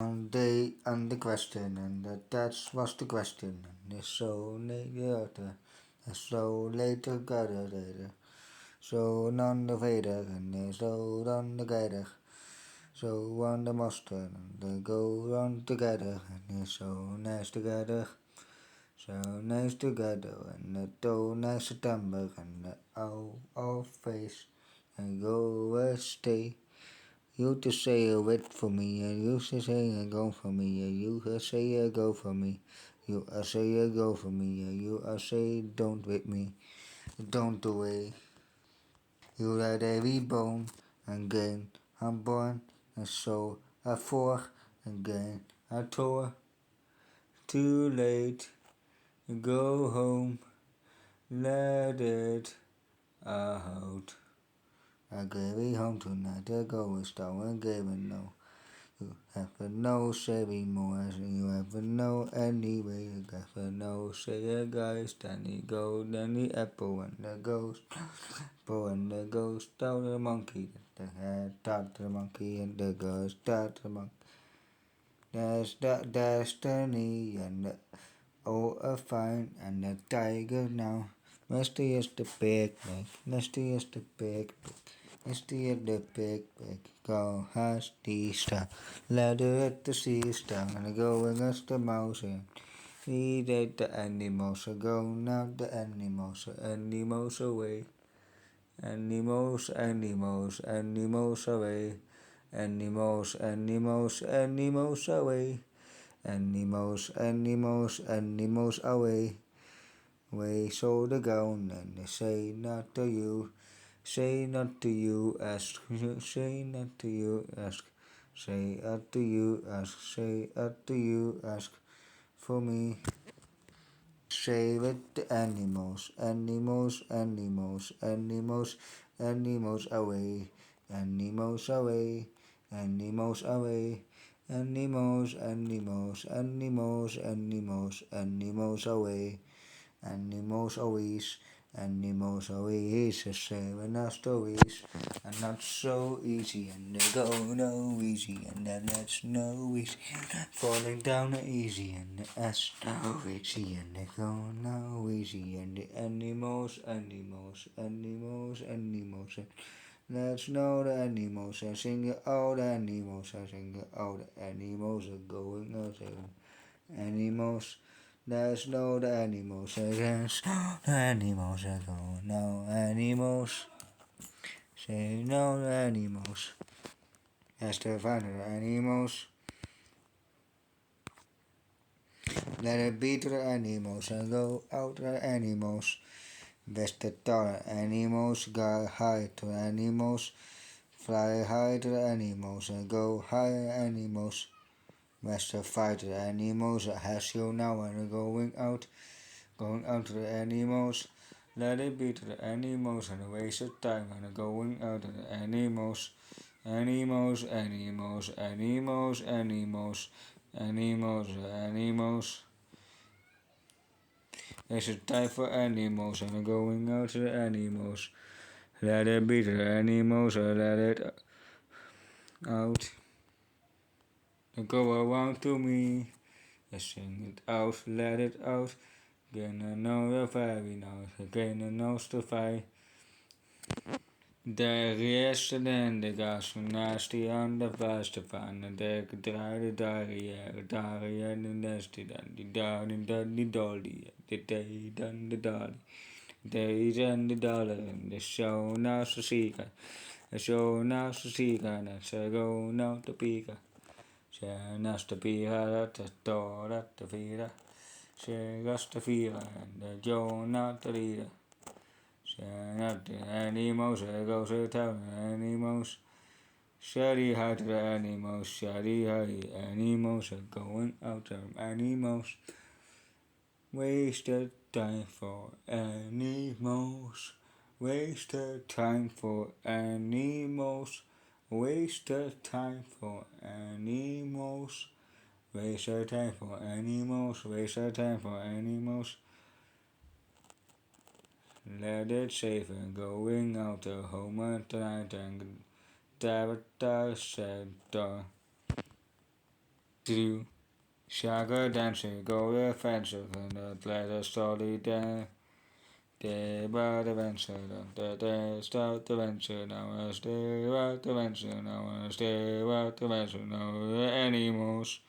One day and the question, and that was the question. And so later, so later, later. So none the vader, and so on the gator. So on the master, and they go on together, and so nice together. So nice together, and the toe nice September, and the all face, and go stay. You to say a wait for me, and you to say a go for me, and you to say a go for me. You a say a go for me, and you a say don't with me, don't away. You had every bone, and again I'm born, and so I for again I tore. Too late, go home, let it out. I gave it home tonight, I go and stone and gave it no. You have no saving more, you have no anyway. You have no say a guy, then he go, then the apple and the ghost, apple and the ghost, down the monkey, the head, taught the monkey and the ghost, taught the monkey. There's the destiny and the oh a fine and the tiger now. Misty is the picnic, Misty is the picnic. Misty at the picnic, go has the star. Ladder at the sister, and going as the mouse in. Eat at the animals, go now the animals away. Animals away. Animals away. Animals away. Way so the gown and they say not to you. Say not to you, ask. Say not to you, ask. Say not to you, ask. Say not to you, ask for me. Say with the animals away. Animals away. Animals away. Animals away. Animals always, animals always are sharing our stories, and not so easy, and they go no easy, and then that's no easy, falling down easy, and that's no easy, and they go no easy, and the animals. Let's know the animals, I sing it all the animals, I sing it all the animals are going out animals. There's no the animals, there's no the animals, I go no animals. Say no the animals. As to find the animals. Let it be to the animals and go out to the animals. Best to the animals, go high to the animals. Fly high to the animals and go high animals. Best to fight the animals, has you now and going out to the animals. Let it be to the animals and a waste of time and going out to the animals. Animals, animals, animals, animals, animals, animals. It's a time for animals and going out to the animals. Let it be to the animals or let it out. Go around to me. Sing it out, let it out. Gonna know the very nice, gonna know the fire. De eerste en de gas naast die aan de vaste van de gedraaide daar en de neste dan die daar en dan die dolly, de day dan de dolly. Days and the dollar and the show naast de zieken. De show naast de zieken en ze go nou te pieken. Ze naast de pieken dat de door dat de vieren. Ze gast de vieren en de Joe naast de rieren. Not the animals, goes to town animals. Shady hi to the animals, shady hi animals are going out to animals. Wasted time for animals. Wasted time for animals. Wasted time for animals. Wasted time for animals. Wasted time for animals. Let it safe and going out to home tonight and Tabitha said Do Shagger dancer, go the fencer, and let us slowly dance. Day by the venture, the start the venture, now I stay about the venture, now I stay about the venture, now the animals.